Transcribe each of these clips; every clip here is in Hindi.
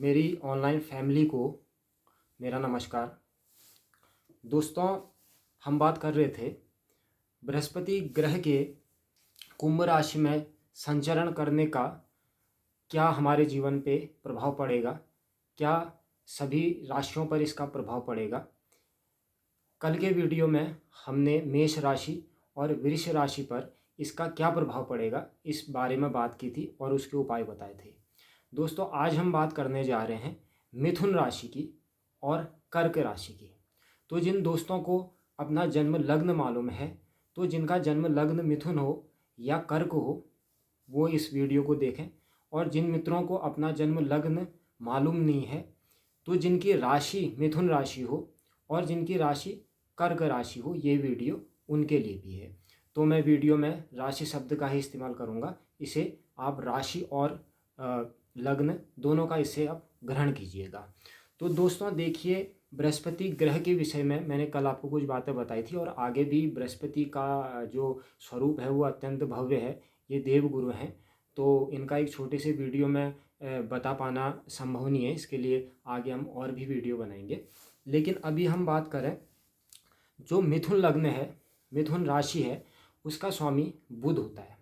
मेरी ऑनलाइन फैमिली को मेरा नमस्कार। दोस्तों, हम बात कर रहे थे बृहस्पति ग्रह के कुंभ राशि में संचरण करने का क्या हमारे जीवन पे प्रभाव पड़ेगा, क्या सभी राशियों पर इसका प्रभाव पड़ेगा। कल के वीडियो में हमने मेष राशि और वृष राशि पर इसका क्या प्रभाव पड़ेगा इस बारे में बात की थी और उसके उपाय बताए थे। दोस्तों, आज हम बात करने जा रहे हैं मिथुन राशि की और कर्क राशि की। तो जिन दोस्तों को अपना जन्म लग्न मालूम है, तो जिनका जन्म लग्न मिथुन हो या कर्क हो, वो इस वीडियो को देखें। और जिन मित्रों को अपना जन्म लग्न मालूम नहीं है, तो जिनकी राशि मिथुन राशि हो और जिनकी राशि कर्क राशि हो, ये वीडियो उनके लिए भी है। तो मैं वीडियो में राशि शब्द का ही इस्तेमाल करूँगा, इसे आप राशि और लग्न दोनों का इसे आप ग्रहण कीजिएगा। तो दोस्तों देखिए, बृहस्पति ग्रह के विषय में मैंने कल आपको कुछ बातें बताई थी और आगे भी बृहस्पति का जो स्वरूप है वो अत्यंत भव्य है। ये देवगुरु हैं, तो इनका एक छोटे से वीडियो में बता पाना संभव नहीं है। इसके लिए आगे हम और भी वीडियो बनाएंगे। लेकिन अभी हम बात करें, जो मिथुन लग्न है, मिथुन राशि है, उसका स्वामी बुध होता है।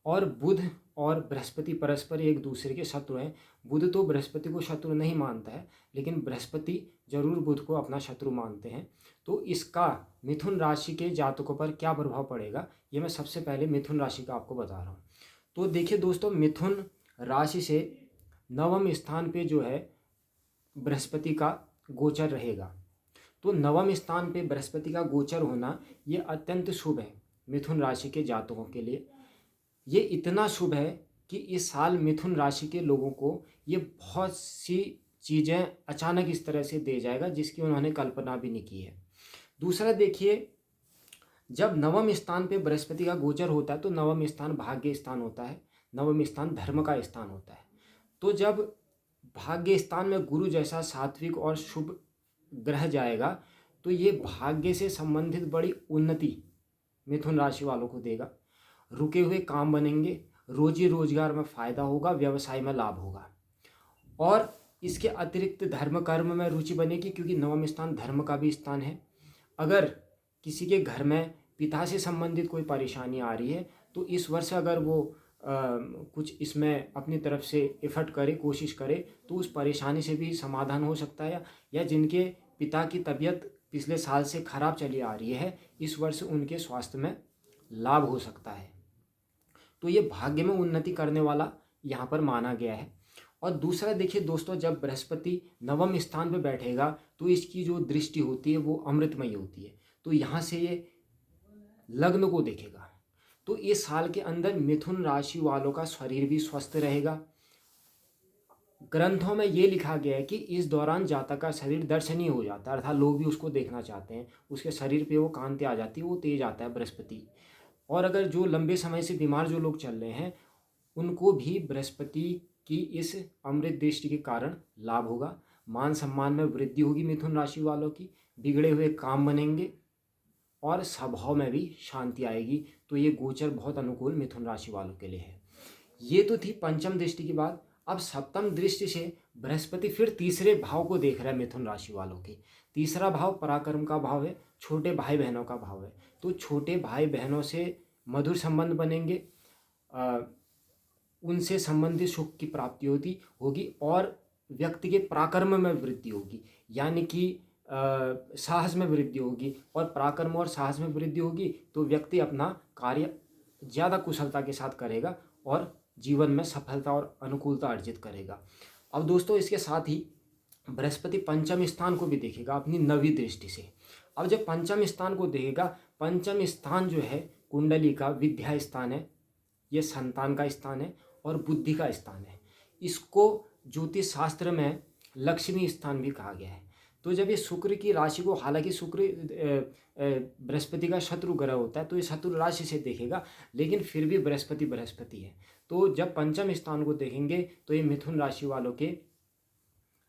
और बुध और बृहस्पति परस्पर एक दूसरे के शत्रु हैं। बुध तो बृहस्पति को शत्रु नहीं मानता है, लेकिन बृहस्पति जरूर बुध को अपना शत्रु मानते हैं। तो इसका मिथुन राशि के जातकों पर क्या प्रभाव पड़ेगा, ये मैं सबसे पहले मिथुन राशि का आपको बता रहा हूँ। तो देखिए दोस्तों, मिथुन राशि से नवम स्थान पे जो है बृहस्पति का गोचर रहेगा। तो नवम स्थान पे बृहस्पति का गोचर होना ये अत्यंत शुभ है मिथुन राशि के जातकों के लिए। ये इतना शुभ है कि इस साल मिथुन राशि के लोगों को ये बहुत सी चीज़ें अचानक इस तरह से दे जाएगा जिसकी उन्होंने कल्पना भी नहीं की है। दूसरा देखिए, जब नवम स्थान पे बृहस्पति का गोचर होता है तो नवम स्थान भाग्य स्थान होता है, नवम स्थान धर्म का स्थान होता है। तो जब भाग्य स्थान में गुरु जैसा सात्विक और शुभ ग्रह जाएगा तो ये भाग्य से संबंधित बड़ी उन्नति मिथुन राशि वालों को देगा। रुके हुए काम बनेंगे, रोजी रोजगार में फायदा होगा, व्यवसाय में लाभ होगा। और इसके अतिरिक्त धर्म कर्म में रुचि बनेगी, क्योंकि नवम स्थान धर्म का भी स्थान है। अगर किसी के घर में पिता से संबंधित कोई परेशानी आ रही है तो इस वर्ष अगर वो कुछ इसमें अपनी तरफ से एफर्ट करे, कोशिश करे, तो उस परेशानी से भी समाधान हो सकता है। या जिनके पिता की तबीयत पिछले साल से खराब चली आ रही है, इस वर्ष उनके स्वास्थ्य में लाभ हो सकता है। तो ये भाग्य में उन्नति करने वाला यहाँ पर माना गया है। और दूसरा देखिए दोस्तों, जब बृहस्पति नवम स्थान पर बैठेगा तो इसकी जो दृष्टि होती है वो अमृतमयी होती है। तो यहाँ से ये लग्न को देखेगा। तो इस साल के अंदर मिथुन राशि वालों का शरीर भी स्वस्थ रहेगा। ग्रंथों में ये लिखा गया है कि इस दौरान जातक का शरीर दर्शनीय हो जाता है, अर्थात लोग भी उसको देखना चाहते हैं, उसके शरीर पे वो कांति आ जाती है, वो तेज आता है बृहस्पति। और अगर जो लंबे समय से बीमार जो लोग चल रहे हैं उनको भी बृहस्पति की इस अमृत दृष्टि के कारण लाभ होगा। मान सम्मान में वृद्धि होगी मिथुन राशि वालों की, बिगड़े हुए काम बनेंगे और स्वभाव में भी शांति आएगी। तो ये गोचर बहुत अनुकूल मिथुन राशि वालों के लिए है। ये तो थी पंचम दृष्टि की बात। अब सप्तम दृष्टि से बृहस्पति फिर तीसरे भाव को देख रहा है मिथुन राशि वालों के। तीसरा भाव पराक्रम का भाव है, छोटे भाई बहनों का भाव है। तो छोटे भाई बहनों से मधुर संबंध बनेंगे, उनसे संबंधित सुख की प्राप्ति होगी और व्यक्ति के पराक्रम में वृद्धि होगी, यानी कि साहस में वृद्धि होगी। और पराक्रम और साहस में वृद्धि होगी तो व्यक्ति अपना कार्य ज़्यादा कुशलता के साथ करेगा और जीवन में सफलता और अनुकूलता अर्जित करेगा। अब दोस्तों, इसके साथ ही बृहस्पति पंचम स्थान को भी देखेगा अपनी नवी दृष्टि से। अब जब पंचम स्थान को देखेगा, पंचम स्थान जो है कुंडली का विद्या स्थान है, ये संतान का स्थान है और बुद्धि का स्थान है। इसको ज्योतिष शास्त्र में लक्ष्मी स्थान भी कहा गया है। तो जब ये शुक्र की राशि को, हालांकि शुक्र बृहस्पति का शत्रु ग्रह होता है तो ये शत्रु राशि से देखेगा, लेकिन फिर भी बृहस्पति है। तो जब पंचम स्थान को देखेंगे तो ये मिथुन राशि वालों के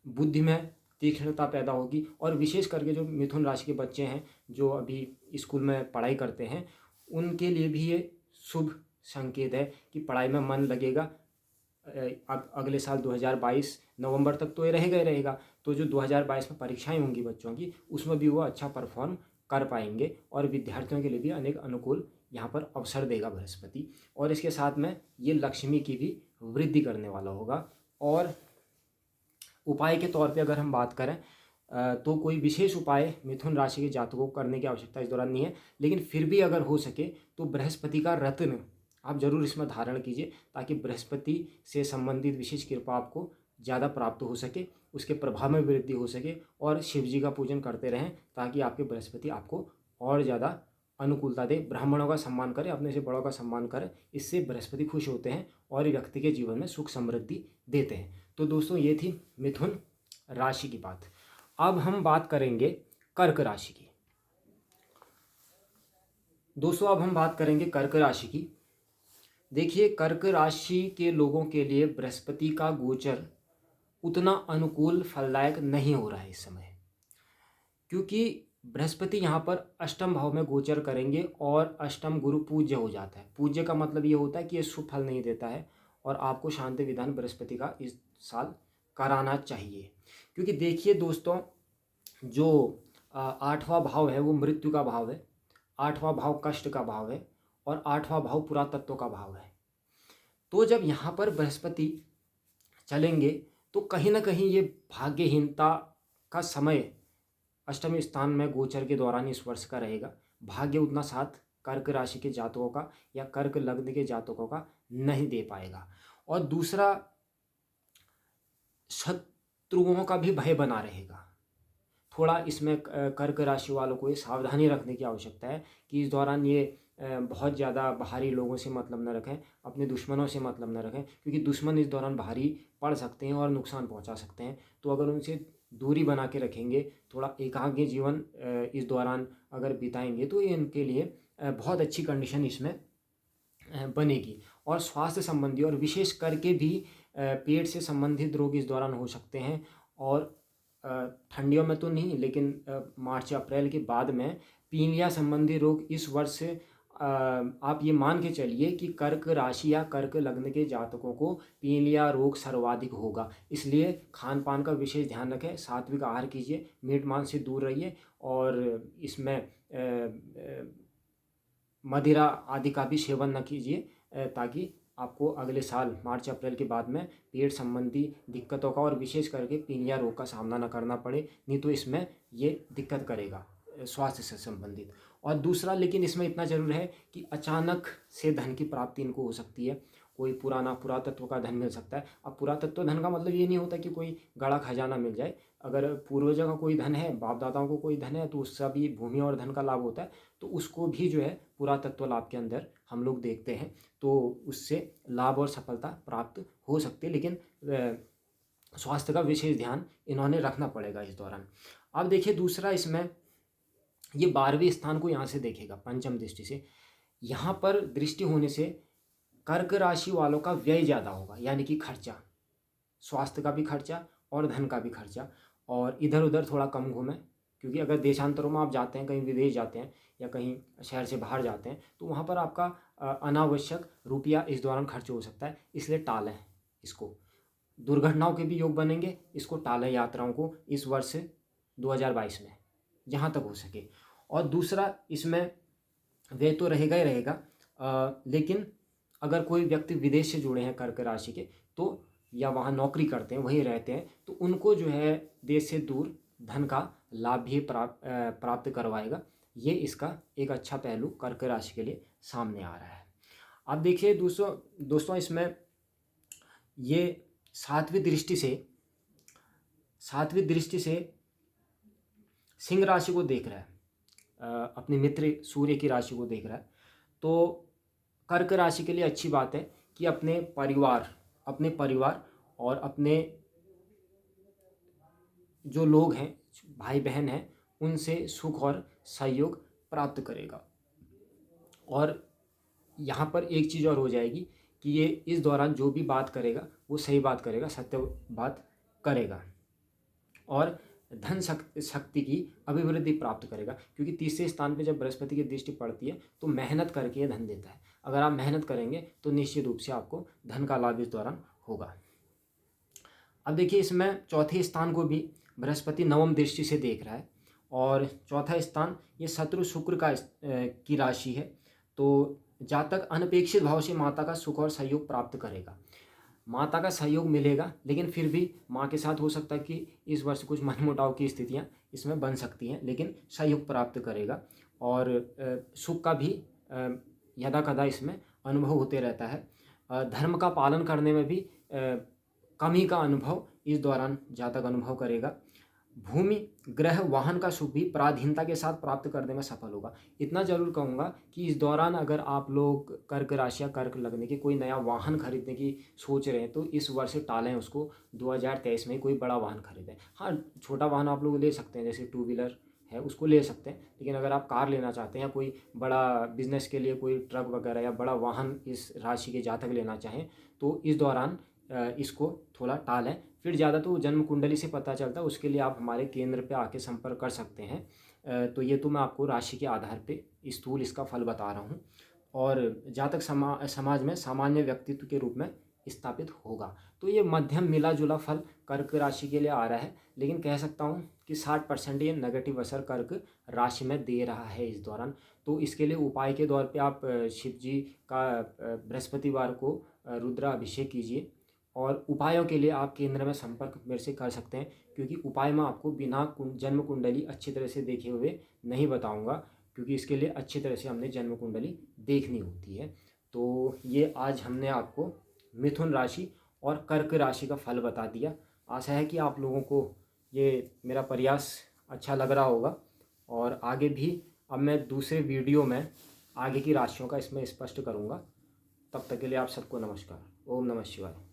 बुद्धि में तीक्ष्णता पैदा होगी। और विशेष करके जो मिथुन राशि के बच्चे हैं जो अभी स्कूल में पढ़ाई करते हैं, उनके लिए भी ये शुभ संकेत है कि पढ़ाई में मन लगेगा, अब अगले साल 2022 नवंबर तक तो ये रहेगा ही रहेगा। तो जो 2022 में परीक्षाएं होंगी बच्चों की, उसमें भी वो अच्छा परफॉर्म कर पाएंगे और विद्यार्थियों के लिए भी अनेक अनुकूल यहाँ पर अवसर देगा बृहस्पति। और इसके साथ में ये लक्ष्मी की भी वृद्धि करने वाला होगा। और उपाय के तौर पे अगर हम बात करें तो कोई विशेष उपाय मिथुन राशि के जातकों को करने की आवश्यकता इस दौरान नहीं है, लेकिन फिर भी अगर हो सके तो बृहस्पति का रत्न आप जरूर इसमें धारण कीजिए, ताकि बृहस्पति से संबंधित विशेष कृपा आपको ज़्यादा प्राप्त हो सके, उसके प्रभाव में वृद्धि हो सके। और शिव जी का पूजन करते रहें ताकि आपके बृहस्पति आपको और ज़्यादा अनुकूलता दे। ब्राह्मणों का सम्मान करें, अपने से बड़ों का सम्मान करें, इससे बृहस्पति खुश होते हैं और व्यक्ति के जीवन में सुख समृद्धि देते हैं। तो दोस्तों ये थी मिथुन राशि की बात। अब हम बात करेंगे कर्क राशि की। दोस्तों अब हम बात करेंगे कर्क राशि की। देखिए, कर्क राशि के लोगों के लिए बृहस्पति का गोचर उतना अनुकूल फलदायक नहीं हो रहा है इस समय, क्योंकि बृहस्पति यहाँ पर अष्टम भाव में गोचर करेंगे और अष्टम गुरु पूज्य हो जाता है। पूज्य का मतलब ये होता है कि ये शुभ फल नहीं देता है और आपको शांति विधान बृहस्पति का इस साल कराना चाहिए। क्योंकि देखिए दोस्तों, जो आठवां भाव है वो मृत्यु का भाव है, आठवां भाव कष्ट का भाव है और आठवां भाव पुरातत्व का भाव है। तो जब यहाँ पर बृहस्पति चलेंगे तो कहीं ना कहीं ये भाग्यहीनता का समय अष्टम स्थान में गोचर के दौरान इस वर्ष का रहेगा। भाग्य उतना साथ कर्क राशि के जातकों का या कर्क लग्न के जातकों का नहीं दे पाएगा। और दूसरा, शत्रुओं का भी भय बना रहेगा। थोड़ा इसमें कर्क राशि वालों को ये सावधानी रखने की आवश्यकता है कि इस दौरान ये बहुत ज़्यादा बाहरी लोगों से मतलब न रखें, अपने दुश्मनों से मतलब न रखें, क्योंकि दुश्मन इस दौरान भारी पड़ सकते हैं और नुकसान पहुंचा सकते हैं। तो अगर उनसे दूरी बना के रखेंगे, थोड़ा एकाग्र जीवन इस दौरान अगर बिताएंगे तो ये इनके लिए बहुत अच्छी कंडीशन इसमें बनेगी। और स्वास्थ्य संबंधी और विशेष करके भी पेट से संबंधित रोग इस दौरान हो सकते हैं। और ठंडियों में तो नहीं, लेकिन मार्च अप्रैल के बाद में पीलिया संबंधी रोग इस वर्ष आप ये मान के चलिए कि कर्क राशि या कर्क लग्न के जातकों को पीलिया रोग सर्वाधिक होगा। इसलिए खान पान का विशेष ध्यान रखें, सात्विक आहार कीजिए, मीट मांस से दूर रहिए और इसमें मदिरा आदि का भी सेवन न कीजिए, ताकि आपको अगले साल मार्च अप्रैल के बाद में पेट संबंधी दिक्कतों का और विशेष करके पीलिया रोग का सामना न करना पड़े, नहीं तो इसमें ये दिक्कत करेगा स्वास्थ्य से संबंधित। और दूसरा, लेकिन इसमें इतना जरूर है कि अचानक से धन की प्राप्ति इनको हो सकती है, कोई पुरातत्व का धन मिल सकता है। अब पुरातत्व धन का मतलब ये नहीं होता कि कोई गड़ा खजाना मिल जाए। अगर पूर्वजों का कोई धन है, बाप दादाओं को कोई धन है, तो उससे भी भूमि और धन का लाभ होता है, तो उसको भी जो है पुरातत्व लाभ के अंदर हम लोग देखते हैं, तो उससे लाभ और सफलता प्राप्त हो सकती है। लेकिन स्वास्थ्य का विशेष ध्यान इन्होंने रखना पड़ेगा इस दौरान। अब देखिए दूसरा, इसमें ये 12वें स्थान को यहाँ से देखेगा पंचम दृष्टि से। यहाँ पर दृष्टि होने से कर्क राशि वालों का व्यय ज़्यादा होगा, यानी कि खर्चा, स्वास्थ्य का भी खर्चा और धन का भी खर्चा। और इधर उधर थोड़ा कम घूमें, क्योंकि अगर देशांतरों में आप जाते हैं, कहीं विदेश जाते हैं या कहीं शहर से बाहर जाते हैं, तो वहाँ पर आपका अनावश्यक रुपया इस दौरान खर्च हो सकता है, इसलिए टालें इसको। दुर्घटनाओं के भी योग बनेंगे, इसको टालें यात्राओं को इस वर्ष 2022 में जहाँ तक हो सके। और दूसरा, इसमें व्यय तो रहेगा ही रहेगा, लेकिन अगर कोई व्यक्ति विदेश से जुड़े हैं कर्क राशि के, तो या वहाँ नौकरी करते हैं, वहीं रहते हैं, तो उनको जो है देश से दूर धन का लाभ भी प्राप्त करवाएगा। ये इसका एक अच्छा पहलू कर्क राशि के लिए सामने आ रहा है। अब देखिए दोस्तों इसमें ये सातवीं दृष्टि से सिंह राशि को देख रहा है, अपने मित्र सूर्य की राशि को देख रहा है। तो कर्क राशि के लिए अच्छी बात है कि अपने परिवार और अपने जो लोग हैं, भाई बहन हैं, उनसे सुख और सहयोग प्राप्त करेगा। और यहाँ पर एक चीज़ और हो जाएगी कि ये इस दौरान जो भी बात करेगा वो सही बात करेगा, सत्य बात करेगा और धन शक्ति की अभिवृद्धि प्राप्त करेगा। क्योंकि तीसरे स्थान पे जब बृहस्पति की दृष्टि पड़ती है तो मेहनत करके ये धन देता है। अगर आप मेहनत करेंगे तो निश्चित रूप से आपको धन का लाभ इस दौरान होगा। अब देखिए, इसमें चौथे स्थान को भी बृहस्पति नवम दृष्टि से देख रहा है, और चौथा स्थान ये शत्रु शुक्र का की राशि है। तो जातक अनपेक्षित भाव से माता का सुख और सहयोग प्राप्त करेगा। माता का सहयोग मिलेगा, लेकिन फिर भी माँ के साथ हो सकता है कि इस वर्ष कुछ मनमुटाव की स्थितियाँ इसमें बन सकती हैं, लेकिन सहयोग प्राप्त करेगा। और सुख का भी यदा कदा इसमें अनुभव होते रहता है। धर्म का पालन करने में भी कमी का अनुभव इस दौरान जातक अनुभव करेगा। भूमि, ग्रह, वाहन का सुख भी पराधीनता के साथ प्राप्त करने में सफल होगा। इतना जरूर कहूँगा कि इस दौरान अगर आप लोग कर्क राशि या कर्क लगने के कोई नया वाहन खरीदने की सोच रहे हैं तो इस वर्ष टालें उसको, 2023 में कोई बड़ा वाहन खरीदें। हाँ, छोटा वाहन आप लोग ले सकते हैं, जैसे टू व्हीलर है उसको ले सकते हैं, लेकिन अगर आप कार लेना चाहते हैं या कोई बड़ा बिजनेस के लिए कोई ट्रक वगैरह या बड़ा वाहन इस राशि के जातक लेना चाहें तो इस दौरान इसको थोड़ा टालें। फिर ज़्यादा तो जन्म कुंडली से पता चलता है, उसके लिए आप हमारे केंद्र पे आके संपर्क कर सकते हैं। तो ये तो मैं आपको राशि के आधार पे स्थूल इसका फल बता रहा हूँ, और जातक समाज में सामान्य व्यक्तित्व के रूप में स्थापित होगा। तो ये मध्यम मिला जुला फल कर्क राशि के लिए आ रहा है, लेकिन कह सकता हूँ कि 60% ये नेगेटिव असर कर्क राशि में दे रहा है इस दौरान। तो इसके लिए उपाय के तौर पे आप शिव जी का बृहस्पतिवार को रुद्राभिषेक कीजिए, और उपायों के लिए आप केंद्र में संपर्क मेरे से कर सकते हैं, क्योंकि उपाय मैं आपको बिना जन्म कुंडली अच्छी तरह से देखे हुए नहीं बताऊंगा, क्योंकि इसके लिए अच्छी तरह से हमने जन्म कुंडली देखनी होती है। तो ये आज हमने आपको मिथुन राशि और कर्क राशि का फल बता दिया। आशा है कि आप लोगों को ये मेरा प्रयास अच्छा लग रहा होगा, और आगे भी अब मैं दूसरे वीडियो में आगे की राशियों का इसमें स्पष्ट करूँगा। तब तक के लिए आप सबको नमस्कार। ओम नमः शिवाय।